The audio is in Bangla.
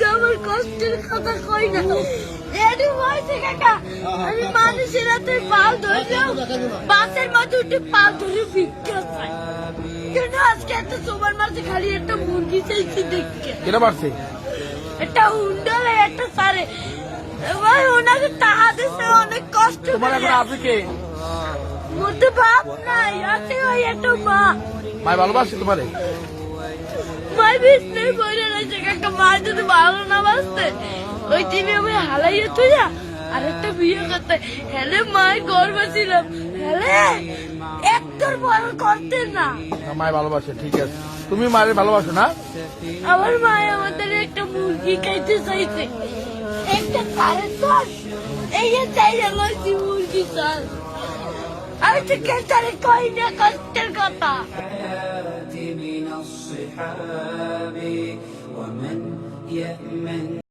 আমার কষ্টের কথা কই না এডি হইছে কাকা আমি মানুষের হাতে পাল ধরলাম বাসের মধ্যে উঠে পাল ধরে ভিক্ষা চাই কেন আজকে এত সবার মাঝে খালি একটা মুরগি চাইছি দেখতে কেন পারছে একটা হুন্ডালে একটা সারে ভাই ওনাকে টাকা দিতে অনেক কষ্ট তোমার এখন আছে কে মধ্যে বাপ নাই আছে ওই একটা মা মায় ভালোবাসে তোমারে মাই বিষ্ণু বলে রয়েছে কাকা মা যদি ভালো না বাসতে ওই টিভি আমি হালাইয়ে তুই যা আর একটা বিয়ে করতে হেলে মায়ের গর্ব ছিলাম হেলে একটার বড় করতে না মায় ভালোবাসে ঠিক আছে তুমি মায়ের ভালোবাসো না আমার মায় আমাদের একটা মুরগি খাইতে চাইছে একটা সাড়ে দশ এই যে চাই লাগছি মুরগি চাল আমি তো কেটারে কই না কষ্টের কথা من الصحاب ومن يأمن